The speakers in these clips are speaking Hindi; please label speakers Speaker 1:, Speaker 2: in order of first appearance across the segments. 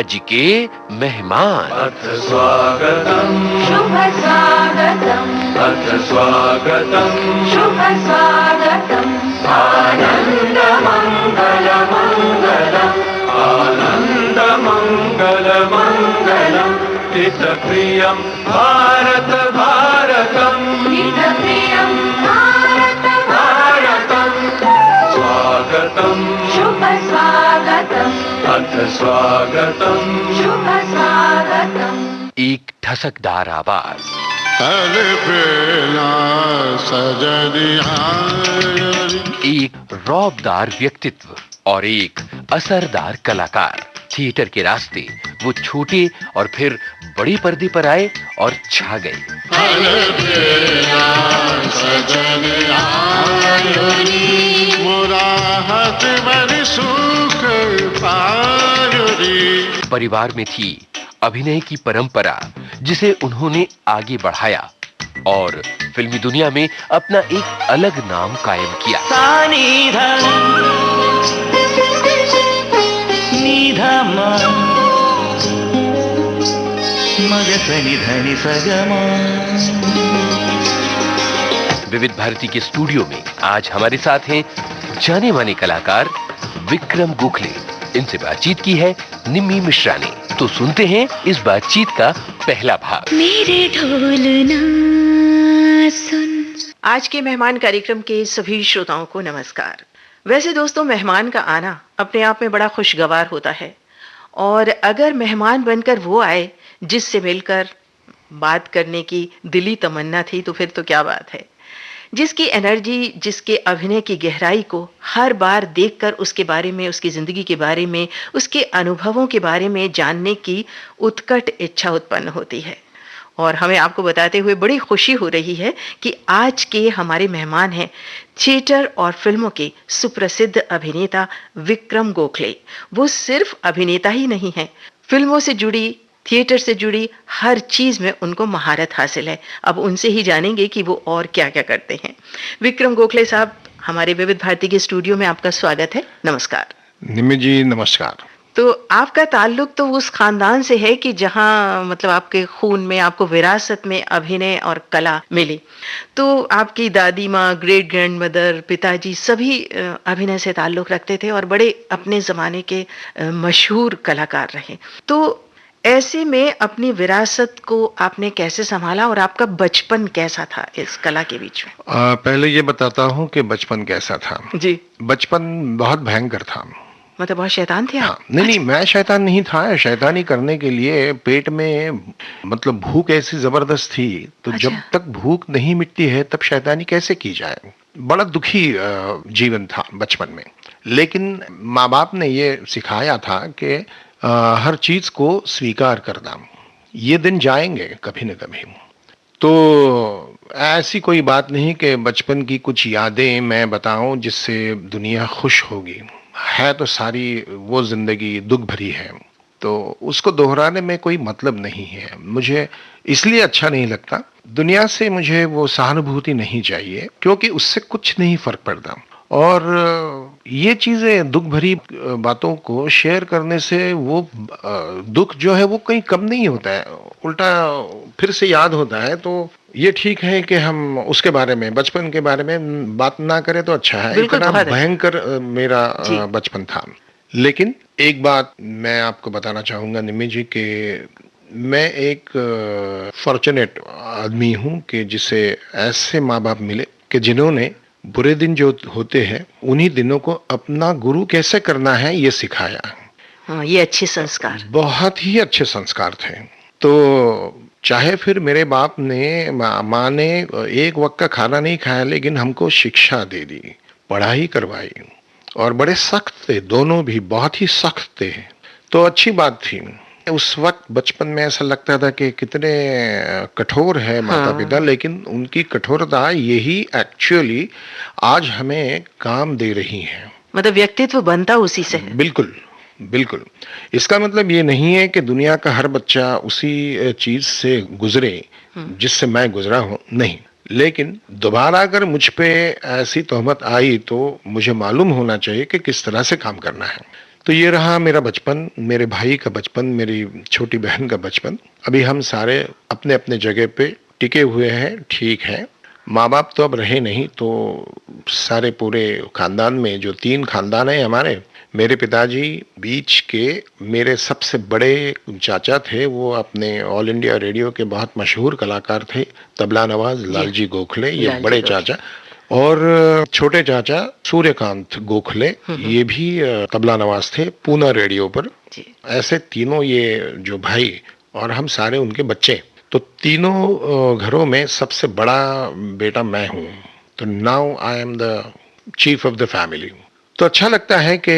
Speaker 1: आज के मेहमान।
Speaker 2: अथ स्वागतम्
Speaker 3: शुभ स्वागतम्
Speaker 2: अथ स्वागतम्
Speaker 3: शुभ स्वागतम्
Speaker 2: आनन्द मङ्गल मङ्गलम् आनन्द मङ्गल मङ्गलम् हितप्रियं भारत भारतम्
Speaker 3: हितप्रियं भारत
Speaker 2: भारतम् स्वागतम्
Speaker 3: शुभ स्वागतम्
Speaker 2: अथ स्वागतम्
Speaker 3: शुभ स्वागतम्।
Speaker 1: एक ठसकदार आवाज, एक रौबदार व्यक्तित्व और एक असरदार कलाकार। थिएटर के रास्ते वो छोटे और फिर बड़े पर्दे पर आए और छा गए। परिवार में थी अभिनय की परंपरा जिसे उन्होंने आगे बढ़ाया और फिल्मी दुनिया में अपना एक अलग नाम कायम किया। विविध भारती के स्टूडियो में आज हमारे साथ हैं जाने माने कलाकार विक्रम गोखले। इनसे बातचीत की है निम्मी मिश्रा ने। तो सुनते हैं इस बातचीत का पहला भाग।
Speaker 3: मेरे ढोल ना सुन।
Speaker 4: आज के मेहमान कार्यक्रम के सभी श्रोताओं को नमस्कार। वैसे दोस्तों, मेहमान का आना अपने आप में बड़ा खुशगवार होता है और अगर मेहमान बनकर वो आए जिससे मिलकर बात करने की दिली तमन्ना थी तो फिर तो क्या बात है। जिसकी एनर्जी, जिसके अभिनय की गहराई को हर बार देखकर उसके बारे में, उसकी ज़िंदगी के बारे में, उसके अनुभवों के बारे में जानने की उत्कट इच्छा उत्पन्न होती है। और हमें आपको बताते हुए बड़ी खुशी हो रही है कि आज के हमारे मेहमान हैं थिएटर और फिल्मों के सुप्रसिद्ध अभिनेता विक्रम गोखले। वो सिर्फ अभिनेता ही नहीं हैं, फिल्मों से जुड़ी, थिएटर से जुड़ी हर चीज में उनको महारत हासिल है। अब उनसे ही जानेंगे कि वो और क्या क्या करते हैं। विक्रम गोखले साहब, हमारे विविध भारती के स्टूडियो में आपका स्वागत है। नमस्कार।
Speaker 5: निम्मी जी नमस्कार।
Speaker 4: तो आपका ताल्लुक तो उस खानदान से है कि जहां मतलब आपके खून में, आपको विरासत में अभिनय और कला मिली। तो आपकी दादी माँ, ग्रेट ग्रैंड मदर, पिताजी सभी अभिनय से ताल्लुक रखते थे और बड़े अपने जमाने के मशहूर कलाकार रहे। तो ऐसे में अपनी विरासत को आपने कैसे संभाला और आपका बचपन कैसा था इस कला के बीच में?
Speaker 5: पहले ये बताता हूँ कि बचपन कैसा था।
Speaker 4: जी।
Speaker 5: बचपन बहुत भयंकर था।
Speaker 4: मतलब बहुत शैतान थे आप?
Speaker 5: हाँ, नहीं, मैं शैतान नहीं था। शैतानी करने के लिए पेट में मतलब भूख ऐसी जबरदस्त थी, तो
Speaker 4: अच्छा।
Speaker 5: जब तक भूख नहीं मिटती है तब शैतानी कैसे की जाए। बड़ा दुखी जीवन था बचपन में। लेकिन माँ बाप ने ये सिखाया था कि हर चीज को स्वीकार करना, ये दिन जाएंगे कभी न कभी। तो ऐसी कोई बात नहीं कि बचपन की कुछ यादें मैं बताऊं जिससे दुनिया खुश होगी। है तो सारी वो जिंदगी दुख भरी है, तो उसको दोहराने में कोई मतलब नहीं है। मुझे इसलिए अच्छा नहीं लगता। दुनिया से मुझे वो सहानुभूति नहीं चाहिए क्योंकि उससे कुछ नहीं फर्क पड़ता। और ये चीजें, दुख भरी बातों को शेयर करने से वो दुख जो है वो कहीं कम नहीं होता है, उल्टा फिर से याद होता है। तो ये ठीक है कि हम उसके बारे में, बचपन के बारे में बात ना करें तो अच्छा है। इतना भयंकर मेरा बचपन था। लेकिन एक बात मैं आपको बताना चाहूंगा निम्मी जी के मैं एक फॉर्चुनेट आदमी हूं कि जिसे ऐसे माँ बाप मिले कि जिन्होंने बुरे दिन जो होते हैं उन्हीं दिनों को अपना गुरु कैसे करना है ये सिखाया।
Speaker 4: हाँ, ये अच्छे संस्कार,
Speaker 5: बहुत ही अच्छे संस्कार थे। तो चाहे फिर मेरे बाप ने, माँ ने एक वक्त का खाना नहीं खाया लेकिन हमको शिक्षा दे दी, पढ़ाई करवाई और बड़े सख्त थे, दोनों भी बहुत ही सख्त थे। तो अच्छी बात थी। उस वक्त बचपन में ऐसा लगता था कि कितने कठोर है माता पिता, लेकिन उनकी कठोरता यही एक्चुअली आज हमें काम दे रही है।
Speaker 4: मतलब व्यक्तित्व बनता उसी से है।
Speaker 5: बिल्कुल बिल्कुल। इसका मतलब ये नहीं है कि दुनिया का हर बच्चा उसी चीज से गुजरे जिससे मैं गुजरा हूं, नहीं। लेकिन दोबारा अगर मुझ पे ऐसी तोहमत आई तो मुझे मालूम होना चाहिए कि किस तरह से काम करना है। तो ये रहा मेरा बचपन, मेरे भाई का बचपन, मेरी छोटी बहन का बचपन। अभी हम सारे अपने अपने जगह पे टिके हुए हैं, ठीक है। माँ बाप तो अब रहे नहीं, तो सारे पूरे खानदान में जो 3 खानदान है हमारे, मेरे पिताजी बीच के मेरे सबसे बड़े चाचा थे, वो अपने ऑल इंडिया रेडियो के बहुत मशहूर कलाकार थे, तबला नवाज लालजी गोखले, ये
Speaker 4: लालजी
Speaker 5: बड़े
Speaker 4: गोखले।
Speaker 5: चाचा। और छोटे चाचा सूर्यकांत गोखले, ये भी तबला नवाज थे पूना रेडियो पर।
Speaker 4: जी।
Speaker 5: ऐसे तीनों ये जो भाई और हम सारे उनके बच्चे, तो तीनों घरों में सबसे बड़ा बेटा मैं हूँ। तो now I am the chief of the family. तो अच्छा लगता है कि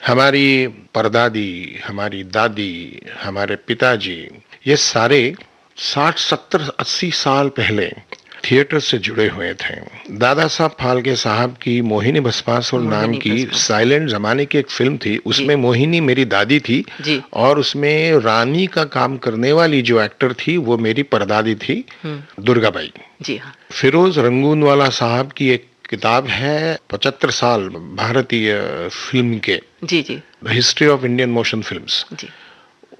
Speaker 5: हमारी परदादी, हमारी दादी, हमारे पिताजी, ये सारे 60, 70, 80 साल पहले थिएटर से जुड़े हुए थे। दादा साहब फाल्के साहब की मोहिनी भस्मासुर नाम
Speaker 4: मोहिनी
Speaker 5: की
Speaker 4: भस्मासुर।
Speaker 5: साइलेंट जमाने की एक फिल्म थी, उसमें मोहिनी मेरी दादी थी
Speaker 4: जी।
Speaker 5: और उसमें रानी का काम करने वाली जो एक्टर थी वो मेरी परदादी थी, दुर्गाबाई।
Speaker 4: जी हाँ।
Speaker 5: फिरोज रंगूनवाला साहब की एक किताब है 75 साल भारतीय फिल्म के,
Speaker 4: जी जी
Speaker 5: history of Indian motion films.
Speaker 4: जी।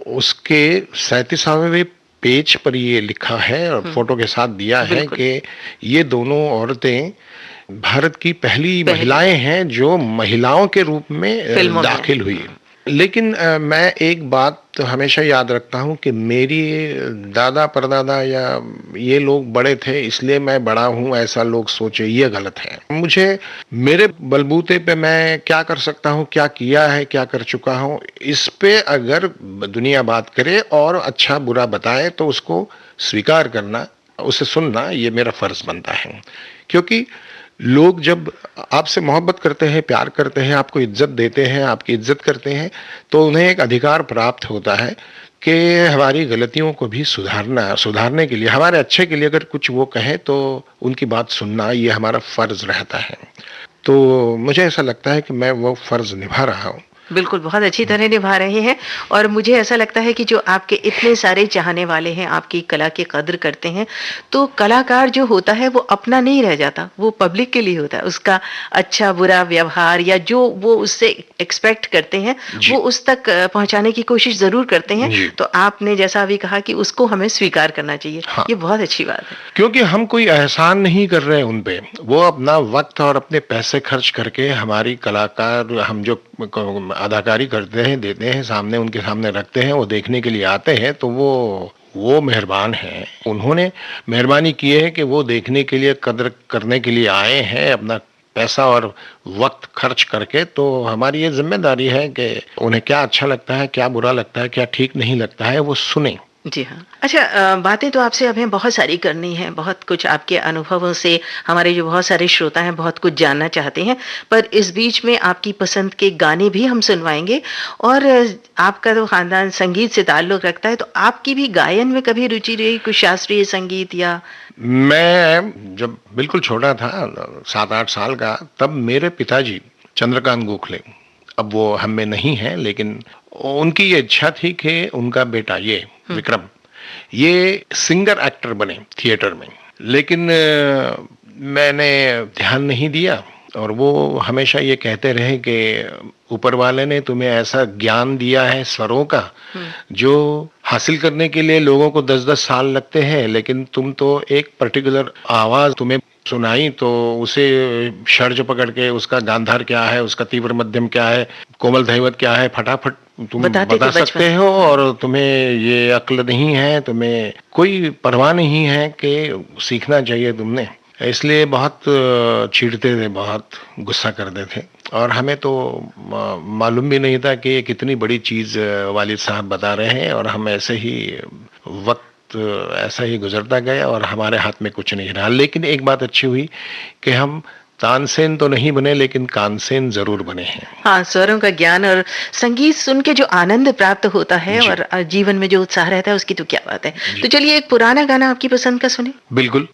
Speaker 5: उसके 37वें पेज पर ये लिखा है और फोटो के साथ दिया है
Speaker 4: बिल्कुल।
Speaker 5: कि ये दोनों औरतें भारत की पहली महिलाएं हैं जो महिलाओं के रूप में
Speaker 4: फिल्मों में।
Speaker 5: दाखिल हुई। लेकिन मैं एक बात तो हमेशा याद रखता हूँ कि मेरी दादा परदादा या ये लोग बड़े थे इसलिए मैं बड़ा हूँ, ऐसा लोग सोचे, ये गलत है। मुझे मेरे बलबूते पे मैं क्या कर सकता हूँ, क्या किया है, क्या कर चुका हूँ, इस पे अगर दुनिया बात करे और अच्छा बुरा बताए तो उसको स्वीकार करना, उसे सुनना, ये मेरा फर्ज बनता है। क्योंकि लोग जब आपसे मोहब्बत करते हैं, प्यार करते हैं, आपको इज्जत देते हैं, आपकी इज्जत करते हैं, तो उन्हें एक अधिकार प्राप्त होता है कि हमारी गलतियों को भी सुधारने के लिए, हमारे अच्छे के लिए अगर कुछ वो कहें तो उनकी बात सुनना, ये हमारा फर्ज रहता है। तो मुझे ऐसा लगता है कि मैं वो फर्ज निभा रहा हूँ।
Speaker 4: बिल्कुल, बहुत अच्छी तरह निभा रहे हैं। और मुझे ऐसा लगता है कि जो आपके इतने सारे चाहने वाले हैं, आपकी कला की कद्र करते हैं, तो कलाकार जो होता है वो अपना नहीं रह जाता, वो पब्लिक के लिए होता है। उसका अच्छा बुरा व्यवहार या जो वो उससे एक्सपेक्ट करते हैं वो उस तक पहुंचाने की कोशिश जरूर करते हैं। तो आपने जैसा अभी कहा कि उसको हमें स्वीकार करना चाहिए।
Speaker 5: हाँ।
Speaker 4: ये बहुत अच्छी बात है।
Speaker 5: क्योंकि हम कोई एहसान नहीं कर रहे उन पे, वो अपना वक्त और अपने पैसे खर्च करके हमारी कलाकार, हम जो अदाकारी करते हैं, देते हैं, सामने उनके सामने रखते हैं, वो देखने के लिए आते हैं, तो वो मेहरबान हैं। उन्होंने मेहरबानी की है कि वो देखने के लिए, कद्र करने के लिए आए हैं अपना पैसा और वक्त खर्च करके। तो हमारी ये जिम्मेदारी है कि उन्हें क्या अच्छा लगता है, क्या बुरा लगता है, क्या ठीक नहीं लगता है, वो सुने।
Speaker 4: जी हाँ। अच्छा, बातें तो आपसे हमें बहुत सारी करनी है, बहुत कुछ आपके अनुभवों से हमारे जो बहुत सारे श्रोता हैं बहुत कुछ जानना चाहते हैं, पर इस बीच में आपकी पसंद के गाने भी हम सुनवाएंगे। और आपका तो खानदान संगीत से ताल्लुक रखता है, तो आपकी भी गायन में कभी रुचि रही, कुछ शास्त्रीय संगीत या?
Speaker 5: मैं जब बिल्कुल छोटा था, 7-8 साल का, तब मेरे पिताजी चंद्रकांत गोखले, अब वो हम में नहीं है, लेकिन उनकी ये इच्छा थी कि उनका बेटा ये विक्रम, ये सिंगर एक्टर बने थिएटर में। लेकिन मैंने ध्यान नहीं दिया और वो हमेशा ये कहते रहे कि ऊपर वाले ने तुम्हें ऐसा ज्ञान दिया है स्वरों का जो हासिल करने के लिए लोगों को 10-10 साल लगते हैं, लेकिन तुम तो एक पर्टिकुलर आवाज तुम्हें सुनाई तो उसे षड्ज पकड़ के उसका गांधार क्या है, उसका तीव्र मध्यम क्या है, कोमल धैवत क्या है, फटाफट तुम बता सकते हो। और तुम्हें ये अक्ल नहीं है, तुम्हें कोई परवाह नहीं है कि सीखना चाहिए तुमने। इसलिए बहुत चीढ़ते थे, बहुत गुस्सा करते थे और हमें तो मालूम भी नहीं था कि ये कितनी बड़ी चीज वालिद साहब बता रहे हैं। और हम ऐसे ही वक्त ऐसा ही गुजरता गया और हमारे हाथ में कुछ नहीं रहा। लेकिन एक बात अच्छी हुई कि हम तानसेन तो नहीं बने, लेकिन कानसेन जरूर बने हैं।
Speaker 4: हाँ, स्वरों का ज्ञान और संगीत सुन के जो आनंद प्राप्त होता है और जीवन में जो उत्साह रहता है, उसकी तो क्या बात है। तो चलिए एक पुराना गाना आपकी पसंद का सुने।
Speaker 5: बिल्कुल।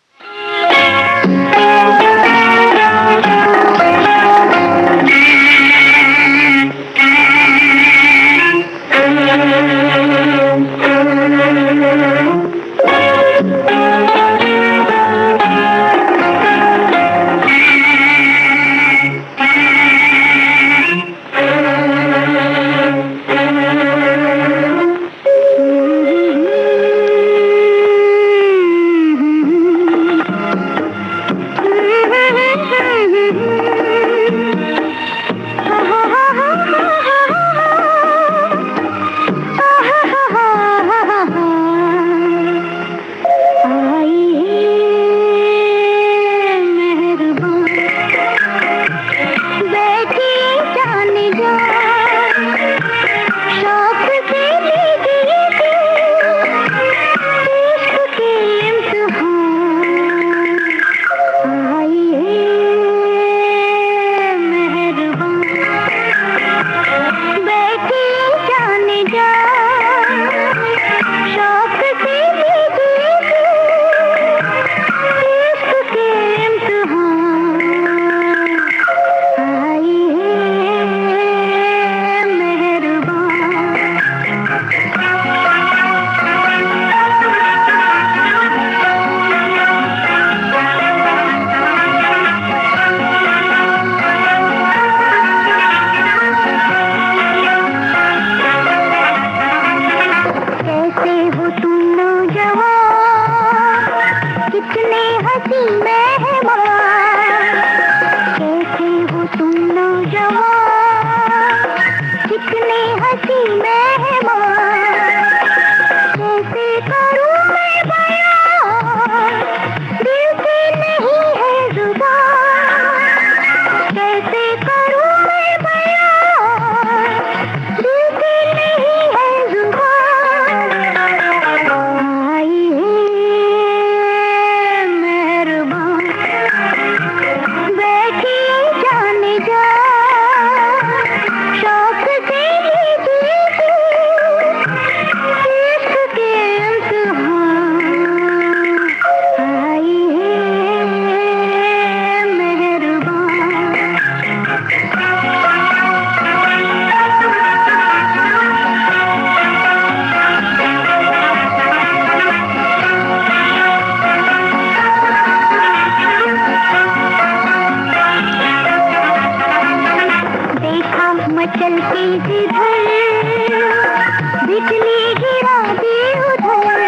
Speaker 3: बिजली गिरा दी उधर,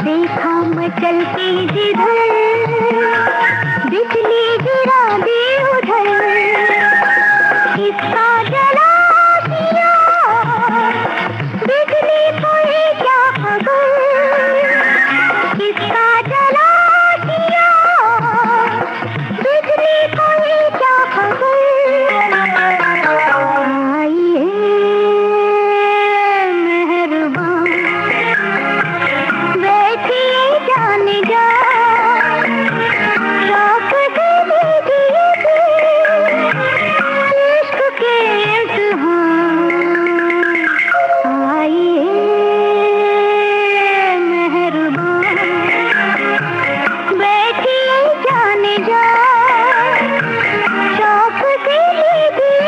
Speaker 3: देखा मचलती जिधर, बिजली गिरा दी उधर, किसका जला दिया, बिजली को ये क्या खबर, किसका जला दिया, बिजली को ये क्या खबर, आइए मेहरबान, बैठिए जाने जा, शौक से लीजिए इश्क के इम्तिहान, आइए मेहरबान, बैठिए जाने जा, शौक से लीजिए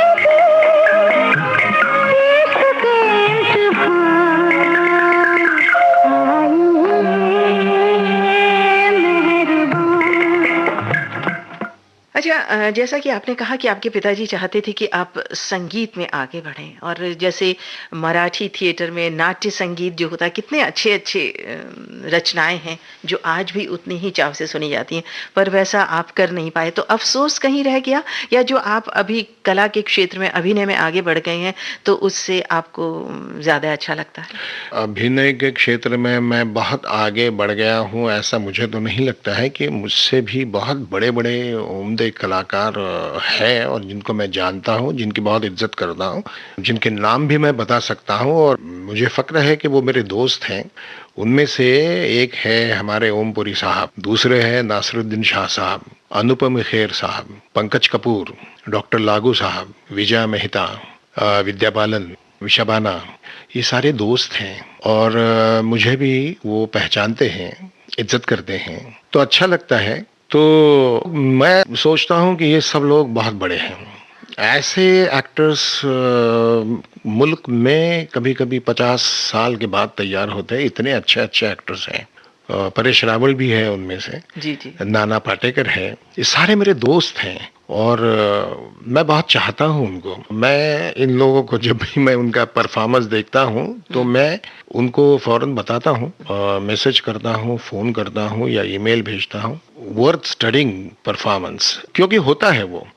Speaker 3: इश्क के इम्तिहान, आइए मेहरबान।
Speaker 4: अच्छा, जैसा कि आपने कहा कि आपके पिताजी चाहते थे कि आप संगीत में आगे बढ़ें, और जैसे मराठी थिएटर में नाट्य संगीत जो होता है, कितने अच्छे अच्छे रचनाएं हैं जो आज भी उतनी ही चाव से सुनी जाती हैं, पर वैसा आप कर नहीं पाए, तो अफसोस कहीं रह गया, या जो आप अभी कला के क्षेत्र में अभिनय में आगे बढ़ गए हैं तो उससे आपको ज़्यादा अच्छा लगता है?
Speaker 5: अभिनय के क्षेत्र में मैं बहुत आगे बढ़ गया हूँ ऐसा मुझे तो नहीं लगता है। कि मुझसे भी बहुत बड़े बड़े उम्दे कलाकार हैं और जिनको मैं जानता हूँ, जिनकी बहुत इज्जत करता हूँ, जिनके नाम भी मैं बता सकता हूँ और मुझे फक्र है कि वो मेरे दोस्त हैं। उनमें से एक है हमारे ओमपुरी साहब, दूसरे हैं नासिरुद्दीन शाह साहब, अनुपम खेर साहब, पंकज कपूर, डॉक्टर लागू साहब, विजय मेहता, विद्या बालन, विशाबाना, ये सारे दोस्त हैं और मुझे भी वो पहचानते हैं, इज्जत करते हैं, तो अच्छा लगता है। तो मैं सोचता हूँ कि ये सब लोग बहुत बड़े हैं। ऐसे एक्टर्स मुल्क में कभी कभी 50 साल के बाद तैयार होते हैं, इतने अच्छे अच्छे एक्टर्स हैं। परेश रावल भी है उनमें से,
Speaker 4: जी जी।
Speaker 5: नाना पाटेकर है, ये सारे मेरे दोस्त हैं और मैं बहुत चाहता हूँ उनको। मैं इन लोगों को जब भी मैं उनका परफॉर्मेंस देखता हूँ तो मैं उनको फौरन बताता हूँ, मैसेज करता हूँ, फ़ोन करता हूँ या ईमेल भेजता हूँ, वर्थ स्टडिंग परफॉर्मेंस, क्योंकि होता है वो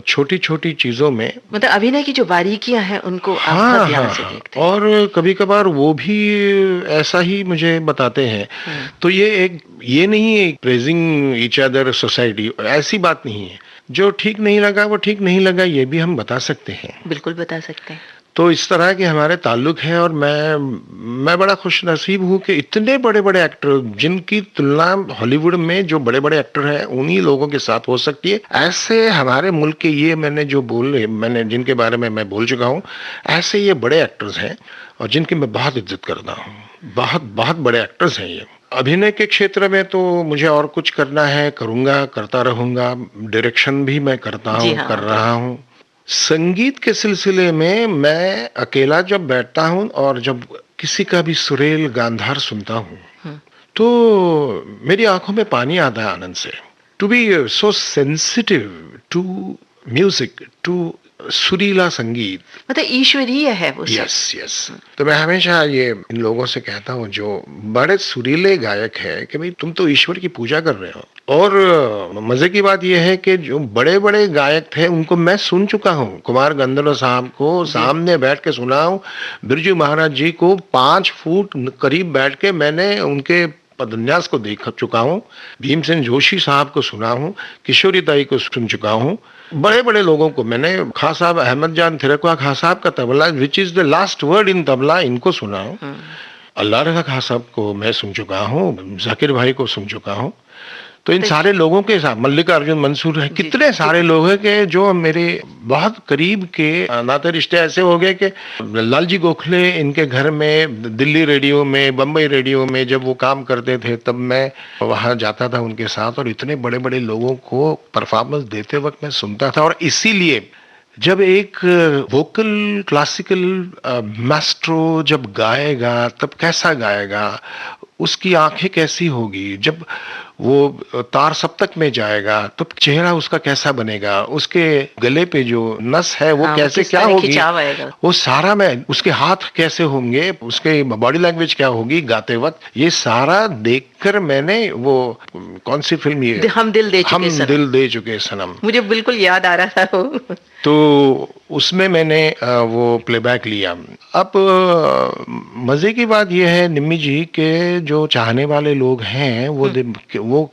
Speaker 5: छोटी छोटी चीज़ों में,
Speaker 4: मतलब अभिनय की जो बारीकियां हैं उनको आप
Speaker 5: हाँ
Speaker 4: बहुत ध्यान
Speaker 5: हाँ
Speaker 4: से
Speaker 5: हाँ,
Speaker 4: देखते हैं।
Speaker 5: और कभी कभार वो भी ऐसा ही मुझे बताते हैं। तो ये नहीं है प्रेजिंग ईच अदर सोसाइटी, ऐसी बात नहीं है। जो ठीक नहीं लगा वो ठीक नहीं लगा, ये भी हम बता सकते हैं।
Speaker 4: बिल्कुल बता सकते हैं।
Speaker 5: तो इस तरह के हमारे ताल्लुक है और मैं बड़ा खुश नसीब हूँ कि इतने बड़े बड़े एक्टर, जिनकी तुलना हॉलीवुड में जो बड़े बड़े एक्टर हैं उन्हीं लोगों के साथ हो सकती है। ऐसे हमारे मुल्क के ये मैंने जिनके बारे में मैं बोल चुका हूँ, ऐसे ये बड़े एक्टर्स हैं और जिनकी मैं बहुत इज्जत करता हूँ। बहुत बहुत बड़े एक्टर्स हैं ये। अभिनय के क्षेत्र में तो मुझे और कुछ करना है, करूँगा, करता रहूँगा। डायरेक्शन भी मैं करता
Speaker 4: जी
Speaker 5: हूँ,
Speaker 4: हाँ,
Speaker 5: कर रहा हूँ। संगीत के सिलसिले में मैं अकेला जब बैठता हूँ और जब किसी का भी सुरेल गांधार सुनता हूँ तो मेरी आंखों में पानी आता है आनंद से। To be so sensitive to music, to सुरीला संगीत,
Speaker 4: मतलब ईश्वरीय है वो सब।
Speaker 5: Yes yes. तो मैं हमेशा ये इन लोगों से कहता हूँ जो बड़े सुरीले गायक है कि भाई तुम तो ईश्वर की पूजा कर रहे हो। और मजे की बात यह है कि जो बड़े बड़े गायक थे उनको मैं सुन चुका हूँ। कुमार गंधर्व साहब को सामने बैठ के सुना हूँ, बिरजू महाराज जी को 5 फुट करीब बैठ के मैंने उनके पदन्यास को देख चुका हूँ, भीमसेन जोशी साहब को सुना हूँ, किशोरी ताई को सुन चुका हूँ। बड़े बड़े लोगों को मैंने, खां साहब, अहमद जान थिरकवा खां साहब का tabla which is the last word in tabla, इनको सुना हूँ। अल्लाह रखा खां साहब को मैं सुन चुका हूँ, जाकिर भाई को सुन चुका हूँ। तो इन सारे लोगों के साथ मल्लिकार्जुन मंसूर है, कितने सारे लोग हैं कि जो मेरे बहुत करीब के नाते रिश्ते ऐसे हो गए कि लालजी गोखले इनके घर में, दिल्ली रेडियो में, बम्बई रेडियो में जब वो काम करते थे तब मैं वहाँ जाता था उनके साथ और इतने बड़े बड़े लोगों को परफॉर्मेंस देते वक्त मैं सुनता था। और इसीलिए जब एक वोकल क्लासिकल मास्ट्रो जब गाएगा तब कैसा गाएगा, उसकी आंखें कैसी होगी, जब वो तार सप्तक में जाएगा तो चेहरा उसका कैसा बनेगा, उसके गले पे जो नस है वो
Speaker 4: हाँ,
Speaker 5: कैसे
Speaker 4: किस
Speaker 5: क्या
Speaker 4: तरह
Speaker 5: होगी,
Speaker 4: खिंचाव आएगा।
Speaker 5: वो सारा मैं, उसके हाथ कैसे होंगे, उसके बॉडी लैंग्वेज क्या होगी गाते वक्त, ये सारा देखकर मैंने वो कौन सी फिल्म ये
Speaker 4: हम दिल दे चुके
Speaker 5: हम
Speaker 4: सनम।
Speaker 5: दिल दे चुके सनम,
Speaker 4: मुझे बिल्कुल याद आ रहा था वो।
Speaker 5: तो उसमें मैंने वो प्लेबैक लिया। अब मजे की बात यह है निम्मी जी के जो चाहने वाले लोग हैं वो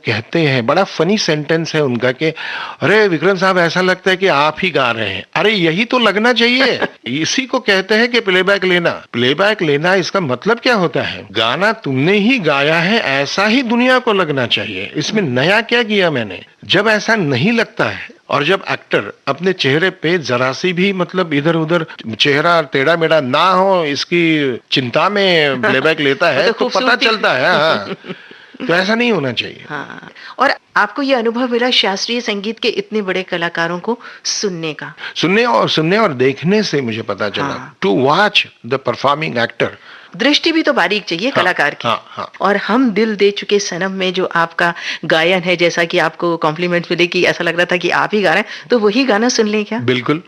Speaker 5: कहते हैं, बड़ा फनी सेंटेंस है उनका कि अरे विक्रम साहब ऐसा लगता है कि आप ही गा रहे हैं। अरे यही तो लगना चाहिए। इसी को कहते हैं कि प्लेबैक लेना। प्लेबैक लेना इसका मतलब क्या होता है, गाना तुमने ही गाया है ऐसा ही दुनिया को लगना चाहिए, इसमें नया क्या किया मैंने। जब ऐसा नहीं लगता है और जब एक्टर अपने चेहरे पे जरा सी भी मतलब इधर उधर चेहरा टेढ़ा मेढ़ा ना हो इसकी चिंता में प्लेबैक लेता है
Speaker 4: तो
Speaker 5: तो पता
Speaker 4: खूबसूरती।
Speaker 5: चलता है। हाँ। तो ऐसा नहीं होना चाहिए।
Speaker 4: हाँ, और आपको ये अनुभव मिला शास्त्रीय संगीत के इतने बड़े कलाकारों को सुनने
Speaker 5: और देखने से मुझे पता चला,
Speaker 4: हाँ।
Speaker 5: To watch the performing actor.
Speaker 4: दृष्टि भी तो बारीक चाहिए
Speaker 5: हाँ,
Speaker 4: कलाकार की।
Speaker 5: हाँ, हाँ।
Speaker 4: और हम दिल दे चुके सनम में जो आपका गायन है, जैसा कि आपको कॉम्प्लीमेंट मिले कि ऐसा लग रहा था कि आप ही गा रहे हैं, तो वही गाना सुन लें क्या?
Speaker 5: बिल्कुल।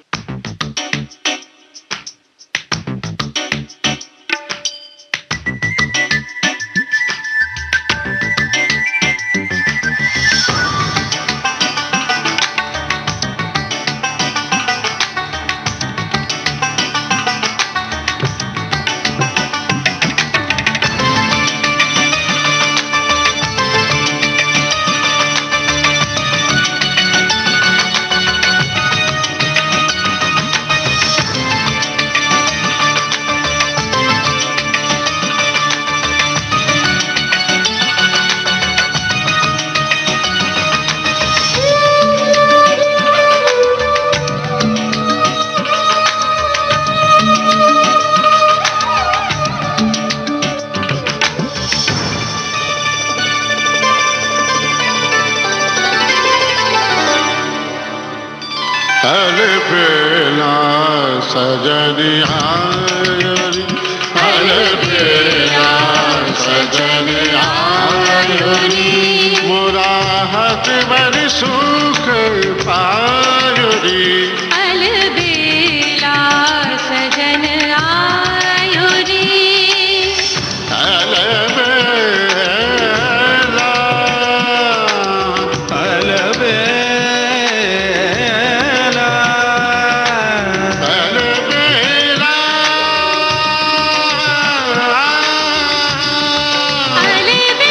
Speaker 6: अलबेला सजनिया अलबेला सजनिया मोरा हाथ बड़ सुख पायुरी
Speaker 3: अलबेला सजन आयो रे।
Speaker 6: अलबेला अलबेला अलबेला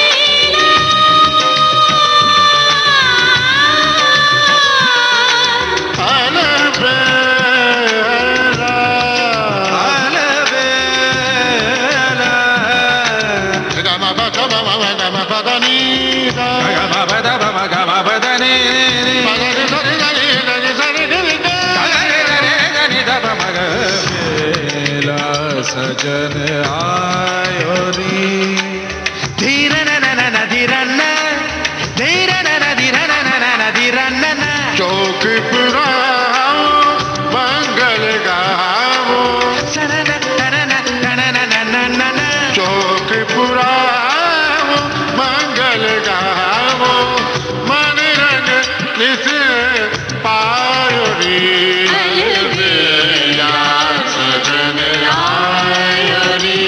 Speaker 3: अलबेला
Speaker 6: सजन आयो री धीरन नन धीरन धीरन धीरन धीरन चौक पुराओ मंगल गाओ चौक पुराओ मंगल गाओ मन रंग निस पायो री अलबेला सजन आयो री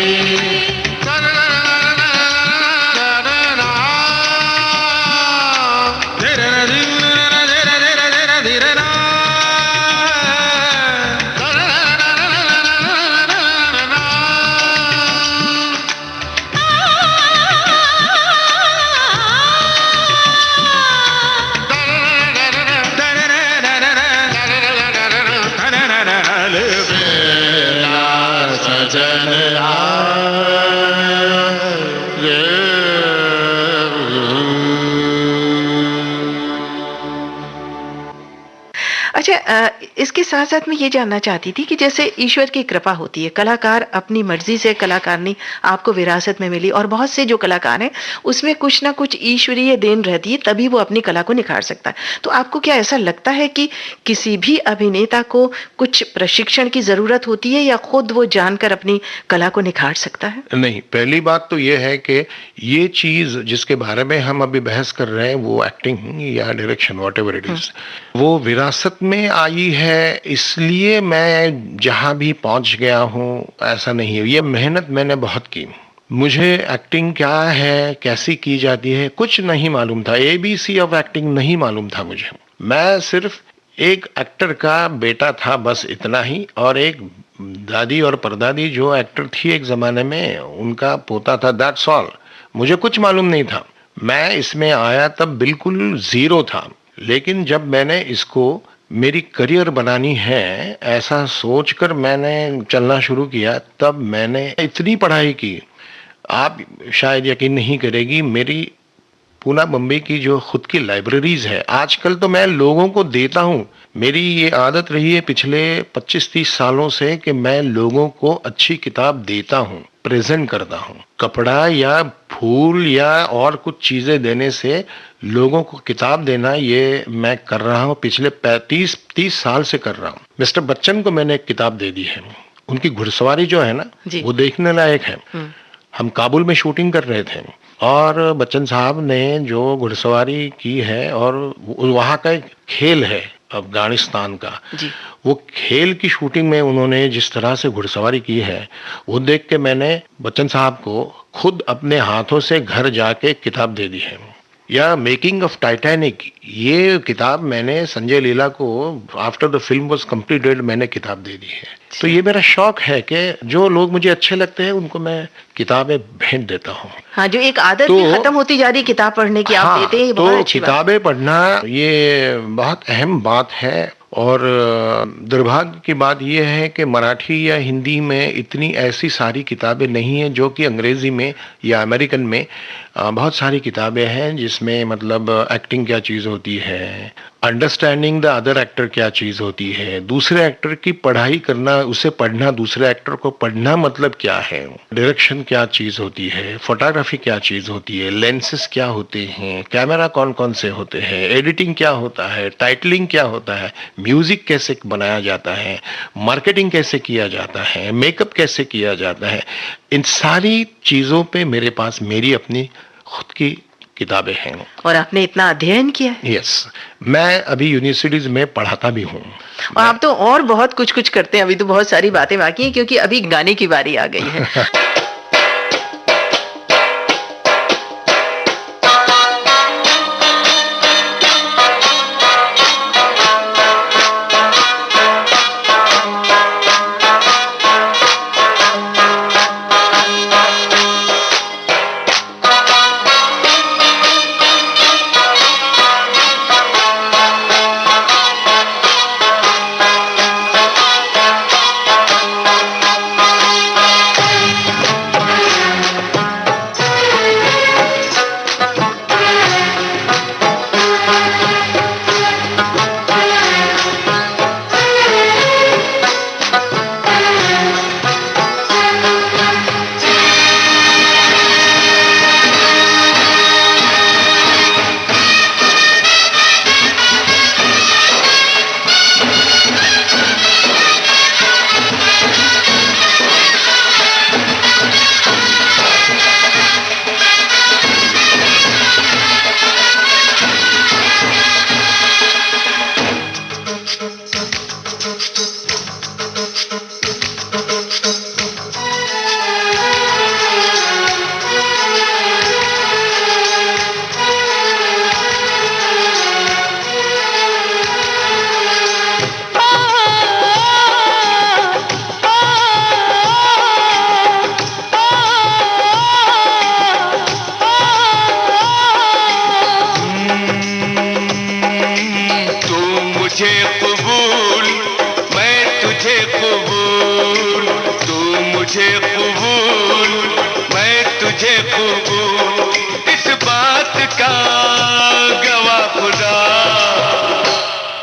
Speaker 6: सजन
Speaker 4: अच्छा, इसके साथ साथ मैं ये जानना चाहती थी कि जैसे ईश्वर की कृपा होती है, कलाकार अपनी मर्जी से कलाकारनी आपको विरासत में मिली, और बहुत से जो कलाकार हैं उसमें कुछ ना कुछ ईश्वरीय देन रहती है, तभी वो अपनी कला को निखार सकता है। तो आपको क्या ऐसा लगता है कि किसी भी अभिनेता को कुछ प्रशिक्षण की जरूरत होती है या खुद वो जानकर अपनी कला को निखार सकता है?
Speaker 5: नहीं, पहली बात तो ये है कि ये चीज जिसके बारे में हम अभी बहस कर रहे हैं, वो एक्टिंग या डायरेक्शन व्हाटएवर इट इज, वो विरासत में आई है, इसलिए मैं जहां भी पहुंच गया हूं ऐसा नहीं है। ये मेहनत मैंने बहुत की। मुझे एक्टिंग क्या है, कैसी की जाती है, कुछ नहीं मालूम था। ABC ऑफ एक्टिंग नहीं मालूम था मुझे। मैं सिर्फ एक एक्टर का बेटा था, बस इतना ही, और एक दादी और परदादी जो एक्टर थी एक जमाने में, उनका पोता था, दैट्स ऑल। मुझे कुछ मालूम नहीं था। मैं इसमें आया तब बिल्कुल जीरो था, लेकिन जब मैंने इसको मेरी करियर बनानी है ऐसा सोचकर मैंने चलना शुरू किया, तब मैंने इतनी पढ़ाई की, आप शायद यकीन नहीं करेगी, मेरी पूना बम्बई की जो खुद की लाइब्रेरीज है, आजकल तो मैं लोगों को देता हूँ। मेरी ये आदत रही है पिछले 25-30 सालों से कि मैं लोगों को अच्छी किताब देता हूँ, प्रेजेंट करता हूँ। कपड़ा या फूल या और कुछ चीजें देने से लोगों को किताब देना, ये मैं कर रहा हूँ, पिछले 35-30 साल से कर रहा हूँ। मिस्टर बच्चन को मैंने एक किताब दे दी है। उनकी घुड़सवारी जो है ना, वो देखने लायक है। हम काबुल में शूटिंग कर रहे थे और बच्चन साहब ने जो घुड़सवारी की है, और वहाँ का एक खेल है अफगानिस्तान का, वो खेल की शूटिंग में उन्होंने जिस तरह से घुड़सवारी की है, वो देख के मैंने बच्चन साहब को खुद अपने हाथों से घर जाके किताब दे दी है। या मेकिंग ऑफ टाइटैनिक, ये किताब मैंने संजय लीला को after the film was completed मैंने किताब दे दी है। तो ये मेरा शौक है कि जो लोग मुझे अच्छे लगते हैं उनको मैं किताबें भेंट देता हूँ।
Speaker 4: हाँ, जो एक आदत भी खत्म होती जा रही किताब पढ़ने की, आप देते हैं, बहुत अच्छी बात।
Speaker 5: किताबें पढ़ना ये बहुत अहम बात है। और दुर्भाग्य की बात यह है कि मराठी या हिंदी में इतनी ऐसी सारी किताबें नहीं हैं, जो कि अंग्रेजी में या अमेरिकन में बहुत सारी किताबें हैं, जिसमें मतलब एक्टिंग क्या चीज़ होती है, अंडरस्टैंडिंग द अदर एक्टर क्या चीज़ होती है, दूसरे एक्टर की पढ़ाई करना, उसे पढ़ना, दूसरे एक्टर को पढ़ना मतलब क्या है, डायरेक्शन क्या चीज़ होती है, फोटोग्राफी क्या चीज़ होती है, लेंसेज क्या होते हैं, कैमरा कौन कौन से होते हैं, एडिटिंग क्या होता है, टाइटलिंग क्या होता है, म्यूजिक कैसे बनाया जाता है, मार्केटिंग कैसे किया जाता है, मेकअप कैसे किया जाता है। इन सारी चीज़ों पे मेरे पास मेरी अपनी खुद की किताबें हैं।
Speaker 4: और आपने इतना अध्ययन किया है?
Speaker 5: यस, मैं अभी यूनिवर्सिटीज में पढ़ाता भी हूँ।
Speaker 4: और आप तो और बहुत कुछ कुछ करते हैं। अभी तो बहुत सारी बातें बाकी हैं, क्योंकि अभी गाने की बारी आ गई है।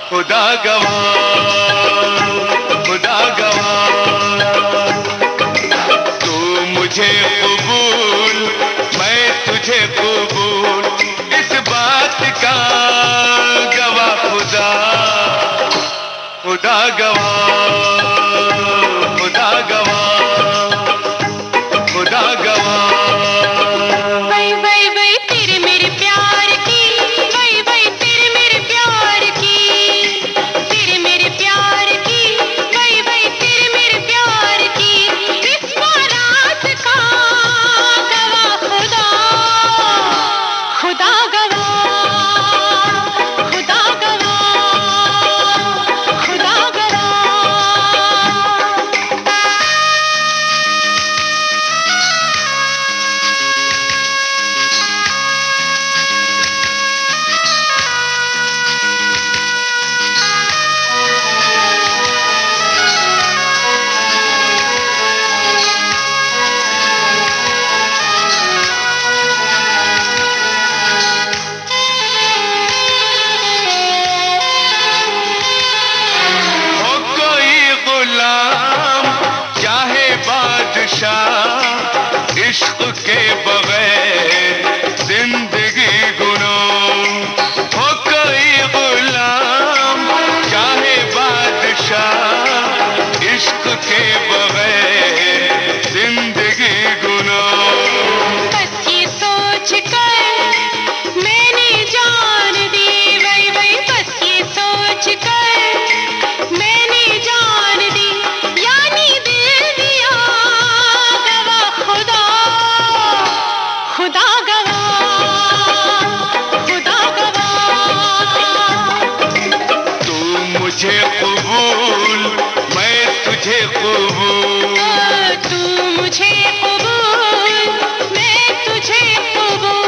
Speaker 2: खुदा गवाह
Speaker 6: मुझे कबूल, मैं तुझे कबूल, इस बात का गवाह खुदा, खुदा गवाह, खुदा गवाह, खुदा गवाह।
Speaker 3: वही वही वही तेरे मेरे प्यार की, वही वही तेरे मेरे प्यार की, तेरे मेरे प्यार की, वही वही तेरे मेरे प्यार की, इस बारात का गवाह खुदा, खुदा गवाह, खुदा गवाह, खुदा गवाह।
Speaker 6: हो कोई गुलाम चाहे बादशाह, इश्क के बगैर जिंदगी गुनाह। हो कोई गुलाम चाहे बादशाह, इश्क के बगैर जिंदगी गुनाह।
Speaker 3: बस ये सोच कर मैंने जान दी, वही वही बस ये सोच कर मैंने जान दी, यानी दिल दिया गवाह खुदा, खुदा गवाह, खुदा गवाह।
Speaker 6: तू मुझे कबूल, मैं तुझे कबूल,
Speaker 3: तू मुझे कबूल, मैं तुझे कबूल।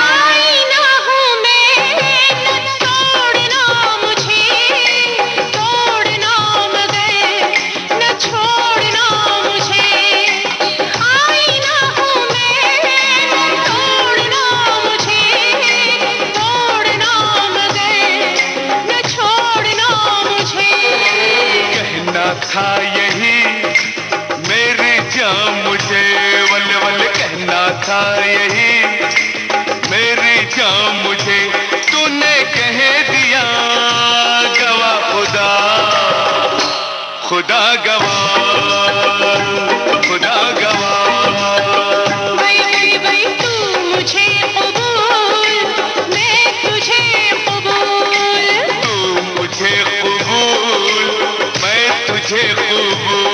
Speaker 3: आईना हूँ मैं, न तोड़ना मुझे, तोड़ना मगर न छोड़ना मुझे। आईना हूँ मैं, न तोड़ना मुझे, तोड़ना मगर न छोड़ना मुझे।
Speaker 6: कहना था यही मेरी जान मुझे, वल वल कहना था यही मेरी जान मुझे, तूने कह दिया गवाह खुदा, खुदा गवाह, खुदा गवाह।
Speaker 3: वही वही वही तू मुझे कबूल, मैं तुझे कबूल।
Speaker 6: तू मुझे कबूल, मैं तुझे कबूल।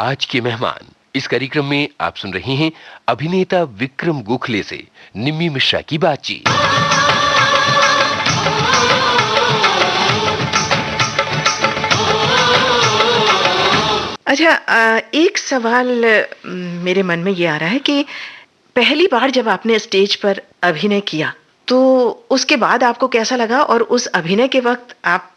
Speaker 1: आज के मेहमान। इस कार्यक्रम में आप सुन रहे हैं अभिनेता विक्रम गोखले से निम्मी मिश्रा की बातचीत।
Speaker 4: अच्छा, एक सवाल मेरे मन में ये आ रहा है कि पहली बार जब आपने स्टेज पर अभिनय किया तो उसके बाद आपको कैसा लगा, और उस अभिनय के वक्त आपको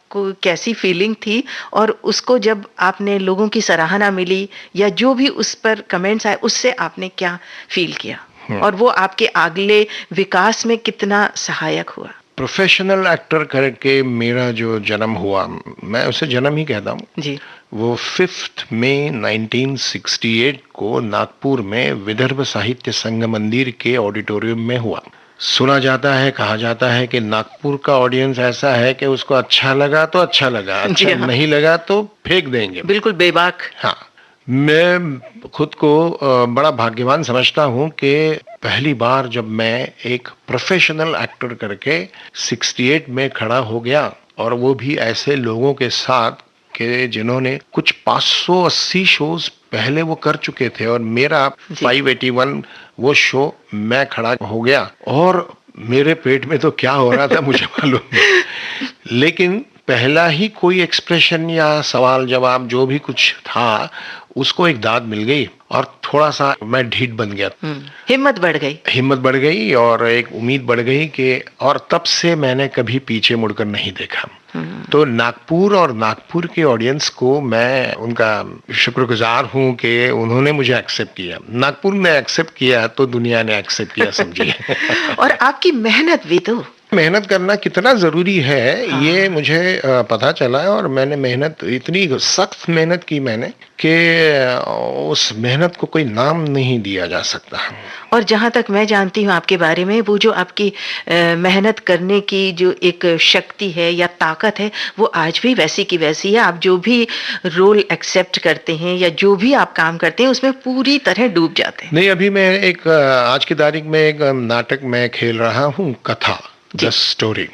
Speaker 4: कैसी फीलिंग थी, और उसको जब आपने लोगों की सराहना मिली या जो भी उस पर कमेंट्स आए उससे आपने क्या फील किया, और वो आपके अगले विकास में कितना सहायक हुआ?
Speaker 5: प्रोफेशनल एक्टर करके मेरा जो जन्म हुआ, मैं उसे जन्म ही कहता हूँ
Speaker 4: जी।
Speaker 5: वो 5 मई 1968 को नागपुर में विदर्भ साहित्य संघ मंदिर के ऑडिटोरियम में हुआ। सुना जाता है, कहा जाता है कि नागपुर का ऑडियंस ऐसा है कि उसको अच्छा लगा तो अच्छा लगा, अच्छा
Speaker 4: हाँ।
Speaker 5: नहीं लगा तो फेंक देंगे।
Speaker 4: बिल्कुल बेबाक।
Speaker 5: हाँ, मैं खुद को बड़ा भाग्यवान समझता हूँ कि पहली बार जब मैं एक प्रोफेशनल एक्टर करके 68 में खड़ा हो गया, और वो भी ऐसे लोगों के साथ कि जिन्होंने कुछ 580 शोज पहले वो कर चुके थे, और मेरा 581 वो शो मैं खड़ा हो गया, और मेरे पेट में तो क्या हो रहा था मुझे मालूम नहीं। लेकिन पहला ही कोई एक्सप्रेशन या सवाल जवाब जो भी कुछ था उसको एक दाद मिल गई, और थोड़ा सा मैं ढीठ बन गया।
Speaker 4: हिम्मत बढ़ गई।
Speaker 5: हिम्मत बढ़ गई और एक उम्मीद बढ़ गई कि, और तब से मैंने कभी पीछे मुड़कर नहीं देखा। तो नागपुर और नागपुर के ऑडियंस को मैं उनका शुक्रगुजार हूं कि उन्होंने मुझे एक्सेप्ट किया। नागपुर ने एक्सेप्ट किया तो दुनिया ने एक्सेप्ट किया, समझिए।
Speaker 4: और आपकी मेहनत भी तो।
Speaker 5: मेहनत करना कितना जरूरी है ये मुझे पता चला है, और मैंने मेहनत, इतनी सख्त मेहनत की मैंने कि उस मेहनत को कोई नाम नहीं दिया जा सकता।
Speaker 4: और जहाँ तक मैं जानती हूँ आपके बारे में, वो जो आपकी मेहनत करने की जो एक शक्ति है या ताकत है, वो आज भी वैसी की वैसी है। आप जो भी रोल एक्सेप्ट करते हैं या जो भी आप काम करते हैं उसमें पूरी तरह डूब जाते हैं।
Speaker 5: नहीं, अभी मैं एक आज की तारीख में एक नाटक में खेल रहा हूँ, कथा द स्टोरी।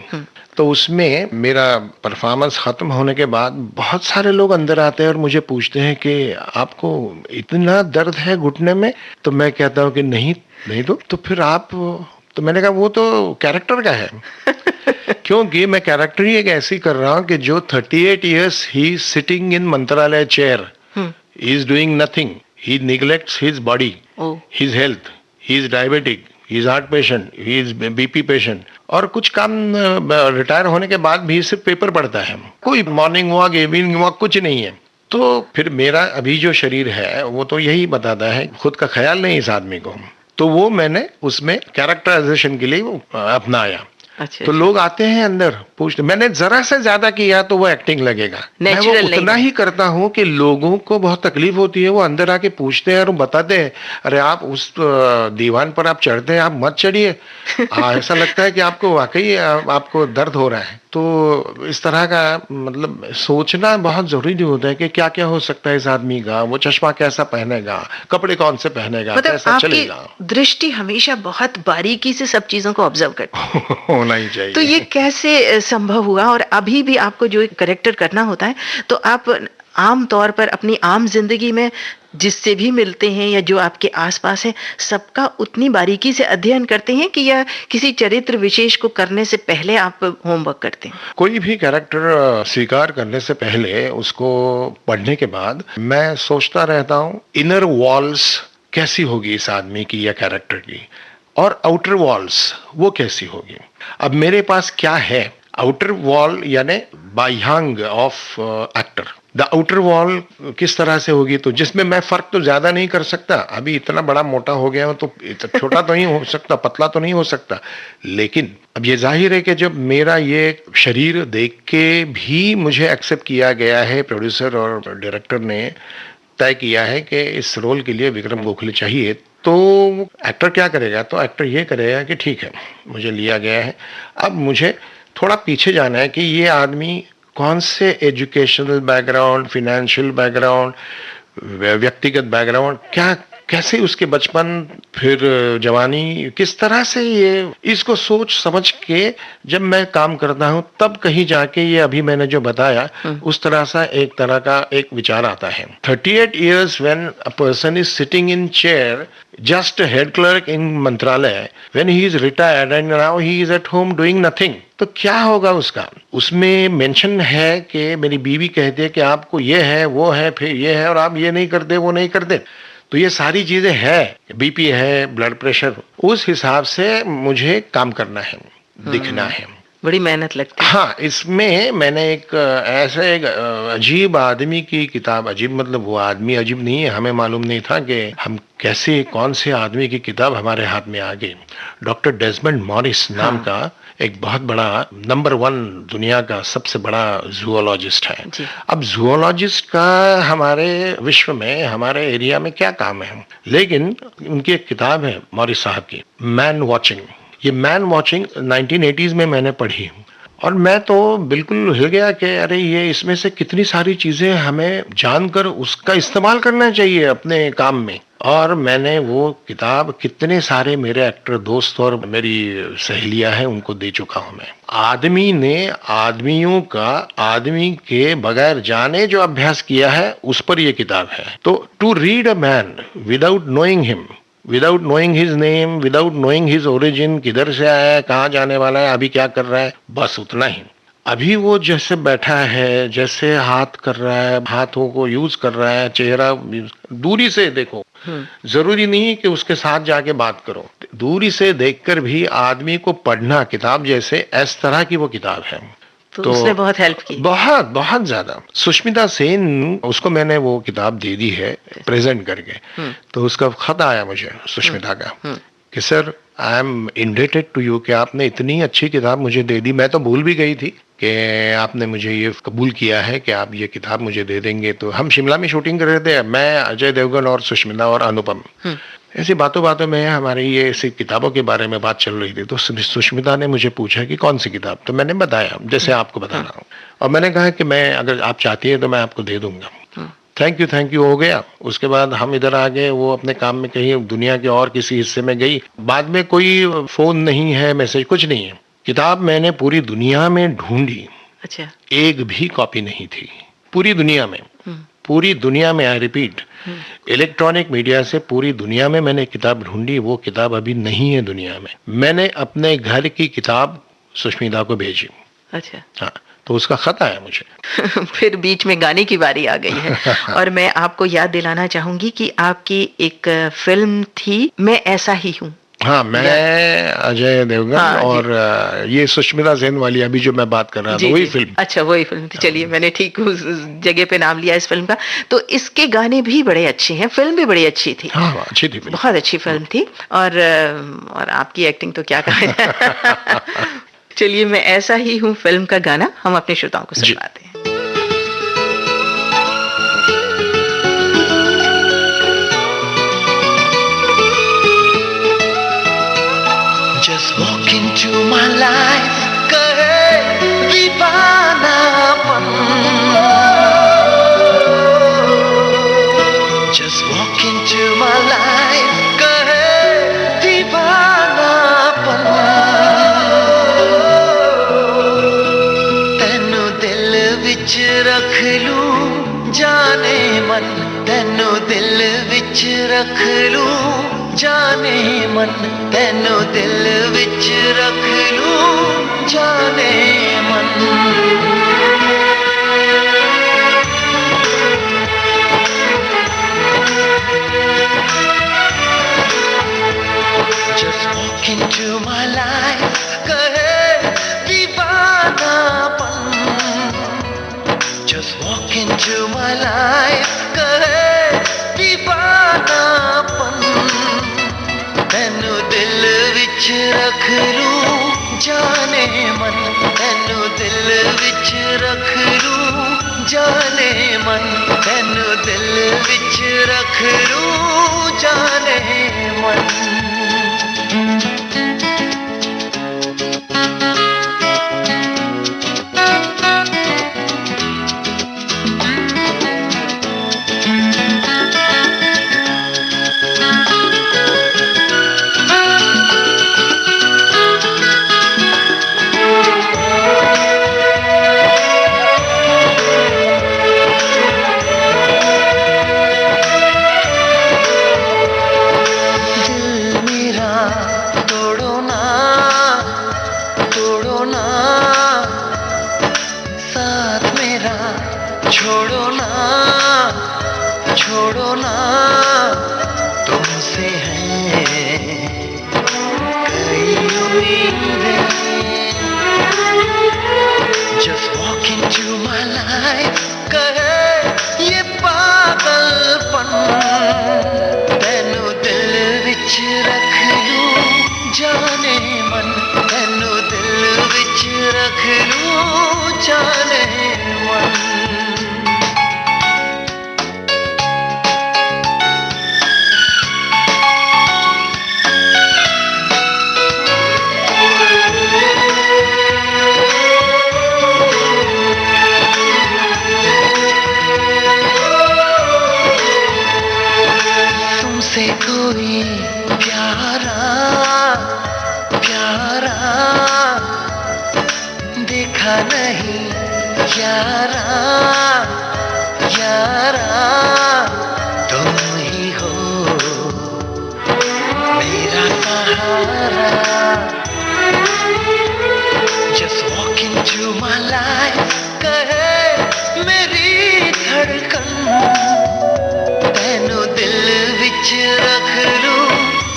Speaker 5: तो उसमें मेरा परफॉर्मेंस खत्म होने के बाद बहुत सारे लोग अंदर आते हैं और मुझे पूछते हैं कि आपको इतना दर्द है घुटने में? तो मैं कहता हूँ कि नहीं नहीं। तो फिर आप, तो मैंने कहा वो तो कैरेक्टर का है। क्योंकि मैं कैरेक्टर ही एक ऐसी कर रहा हूँ कि जो 38 years ही सिटिंग इन मंत्रालय chair, he is doing nothing, he neglects his body, his health, he is diabetic, he is heart patient, he is BP patient, और कुछ काम रिटायर होने के बाद भी सिर्फ पेपर पढ़ता है, कोई मॉर्निंग वॉक इवनिंग वॉक कुछ नहीं है। तो फिर मेरा अभी जो शरीर है वो तो यही बताता है, खुद का ख्याल नहीं इस आदमी को। तो वो मैंने उसमें कैरेक्टराइजेशन के लिए वो अपनाया।
Speaker 4: अच्छा,
Speaker 5: तो लोग आते हैं अंदर पूछते, मैंने जरा से ज्यादा किया तो वो एक्टिंग लगेगा। मैं वो
Speaker 4: Natural
Speaker 5: उतना
Speaker 4: नहीं।
Speaker 5: ही करता हूँ कि लोगों को बहुत तकलीफ होती है, वो अंदर आके पूछते हैं और बताते हैं, अरे आप उस दीवान पर आप चढ़ते हैं, आप मत चढ़िए, ऐसा लगता है कि आपको वाकई आपको दर्द हो रहा है। तो इस तरह का मतलब सोचना बहुत जरूरी होता है कि क्या क्या हो सकता है इस आदमी का, वो चश्मा कैसा पहनेगा, कपड़े कौन से पहनेगा,
Speaker 4: मतलब
Speaker 5: कैसा
Speaker 4: आपकी
Speaker 5: चलेगा।
Speaker 4: दृष्टि हमेशा बहुत बारीकी से सब चीजों को ऑब्जर्व करती है।
Speaker 5: होना ही चाहिए।
Speaker 4: तो ये कैसे संभव हुआ? और अभी भी आपको जो एक करेक्टर करना होता है तो आप आम तौर पर अपनी आम जिंदगी में जिससे भी मिलते हैं या जो आपके आसपास है सबका उतनी बारीकी से अध्ययन करते हैं कि या किसी चरित्र विशेष को करने से पहले आप होमवर्क करते हैं?
Speaker 5: कोई भी कैरेक्टर स्वीकार करने से पहले उसको पढ़ने के बाद मैं सोचता रहता हूँ इनर वॉल्स कैसी होगी इस आदमी की या कैरेक्टर की, और आउटर वॉल्स वो कैसी होगी। अब मेरे पास क्या है, आउटर वॉल यानी बाह्यांग of actor, the outer wall किस तरह से होगी, तो जिसमें मैं फर्क तो ज्यादा नहीं कर सकता, अभी इतना बड़ा मोटा हो गया हूं तो छोटा तो नहीं हो सकता, पतला तो नहीं हो सकता। लेकिन अब ये जाहिर है कि जब मेरा ये शरीर देख के भी मुझे एक्सेप्ट किया गया है, प्रोड्यूसर और डायरेक्टर ने तय किया है कि इस रोल के लिए विक्रम गोखले चाहिए, तो एक्टर क्या करेगा, तो एक्टर ये करेगा कि ठीक है मुझे लिया गया है, अब मुझे थोड़ा पीछे जाना है कि ये आदमी कौन से एजुकेशनल बैकग्राउंड, फाइनेंशियल बैकग्राउंड, व्यक्तिगत बैकग्राउंड, क्या कैसे उसके बचपन फिर जवानी किस तरह से ये इसको सोच समझ के जब मैं काम करता हूँ तब कहीं जाके ये अभी मैंने जो बताया उस तरह सा एक तरह का एक विचार आता है. 38 years when a person is sitting in chair, just a head clerk in मंत्रालय, when he is retired and now he is at home doing nothing, तो क्या होगा उसका. उसमें मेंशन है कि मेरी बीवी कहती है कि आपको ये है वो है फिर ये है और आप ये नहीं करते वो नहीं करते. तो ये सारी चीजें है, बीपी है, ब्लड प्रेशर, उस हिसाब से मुझे काम करना है, दिखना है.
Speaker 4: बड़ी मेहनत लगती है.
Speaker 5: हाँ, इसमें मैंने एक ऐसे एक अजीब आदमी की किताब, अजीब मतलब वो आदमी अजीब नहीं है, हमें मालूम नहीं था कि हम कैसे कौन से आदमी की किताब हमारे हाथ में आ गई. डॉक्टर डेजमंड मॉरिस नाम का एक बहुत बड़ा नंबर 1 दुनिया का सबसे बड़ा जूलॉजिस्ट है. अब जूलॉजिस्ट का हमारे विश्व में हमारे एरिया में क्या काम है, लेकिन उनकी एक किताब है मॉरिस साहब की, मैन वॉचिंग. ये मैन वॉचिंग 1980s में मैंने पढ़ी और मैं तो बिल्कुल हिल गया कि अरे ये इसमें से कितनी सारी चीजें हमें जानकर उसका इस्तेमाल करना चाहिए अपने काम में. और मैंने वो किताब कितने सारे मेरे एक्टर दोस्त और मेरी सहेलियां हैं उनको दे चुका हूं मैं. आदमी ने आदमियों का आदमी के बगैर जाने जो अभ्यास किया है उस पर ये किताब है. तो to read a man without knowing him, without knowing his name, without knowing his origin, किधर से आया है, कहाँ जाने वाला है, अभी क्या कर रहा है, बस उतना ही. अभी वो जैसे बैठा है, जैसे हाथ कर रहा है, हाथों को यूज कर रहा है, चेहरा दूरी से देखो, जरूरी नहीं कि उसके साथ जाके बात करो, दूरी से देखकर भी आदमी को पढ़ना किताब जैसे इस तरह की वो किताब है.
Speaker 4: तो उसने बहुत हेल्प की.
Speaker 5: बहुत बहुत ज्यादा. सुष्मिता सेन, उसको मैंने वो किताब दे दी है प्रेजेंट करके. तो उसका खत आया मुझे सुष्मिता का कि sir I am indebted to you, कि आपने इतनी अच्छी किताब मुझे दे दी. मैं तो भूल भी गई थी कि आपने मुझे ये कबूल किया है कि आप ये किताब मुझे दे देंगे. तो हम शिमला में शूटिंग कर रहे थे, मैं, अजय देवगन और सुष्मिता और अनुपम. ऐसी बातों बातों में हमारी ये ऐसी किताबों के बारे में बात चल रही थी. तो सुष्मिता ने मुझे पूछा कि कौन सी किताब. तो मैंने बताया जैसे आपको बता रहा हूँ, और मैंने कहा कि मैं, अगर आप चाहती है तो मैं आपको दे दूंगा. थैंक यू हो गया. उसके बाद हम इधर आ गए, वो अपने काम में कहीं दुनिया के और किसी हिस्से में गई. बाद में कोई फोन नहीं है, मैसेज कुछ नहीं है. किताब मैंने पूरी दुनिया में ढूंढी.
Speaker 4: अच्छा.
Speaker 5: एक भी कॉपी नहीं थी पूरी दुनिया में. पूरी दुनिया में, आई रिपीट, इलेक्ट्रॉनिक मीडिया से पूरी दुनिया में मैंने किताब ढूंढी. वो किताब अभी नहीं है दुनिया में. मैंने अपने घर की किताब सुष्मिता को भेजी.
Speaker 4: अच्छा.
Speaker 5: हाँ, तो उसका खत आया मुझे.
Speaker 4: फिर बीच में गाने की बारी आ गई है और मैं आपको याद दिलाना चाहूंगी कि आपकी एक फिल्म थी, मैं ऐसा ही हूँ.
Speaker 5: हाँ, मैं अजय देवगन.
Speaker 4: हाँ,
Speaker 5: और ये सुष्मिता सेन वाली अभी जो मैं बात कर रहा था वही फिल्म.
Speaker 4: अच्छा, वही फिल्म थी. चलिए, मैंने ठीक उस जगह पे नाम लिया इस फिल्म का. तो इसके गाने भी बड़े अच्छे हैं, फिल्म भी बड़ी अच्छी थी.
Speaker 5: हाँ, अच्छी थी,
Speaker 4: बहुत अच्छी फिल्म थी. और आपकी एक्टिंग तो क्या कहा जाए. चलिए, मैं ऐसा ही हूँ फिल्म का गाना हम अपने श्रोताओं को सुनाते हैं.
Speaker 7: Just walk into my life, कहे दीवानापन. Just walk into my life, कहे दीवानापन. तैनू दिल विच रख लूं जाने मन, तैनू दिल विच रख लूं जाने मन, तैनू दिल विच रख लूं जाने मन. Just walk into my life, कहे दीवानापन. Just walk into my life, कहे दीवानापन. तैनू दिल विच रख लूं जाने मन, तैनू दिल विच रख लूं जाने मन, तैनू दिल विच रख लूं जाने मन. ना, छोड़ो ना, तुमसे है कई उम्मीदें. Just walk into my life, कहे ये पागलपन. तैनू दिल विच रख लूं जाने मन, तैनू दिल विच रख लूं जाने मन. तुमसे कोई प्यारा प्यारा देखा नहीं यारा यारा. तुम ही हो मेरा सहारा. Just walk into my life, कहे मेरी धड़कन. तैनू दिल विच रख लूं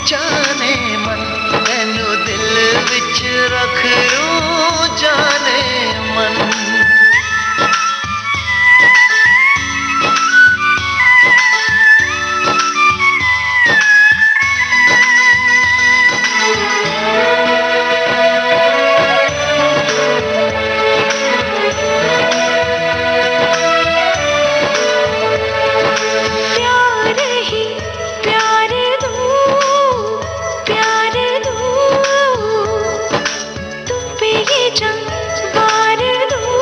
Speaker 7: जाने मन, तैनू दिल विच रख लूं जाने मन.
Speaker 3: प्यार ही प्यार दूं, प्यार दूं, तुम पे ये जंग वार दूं,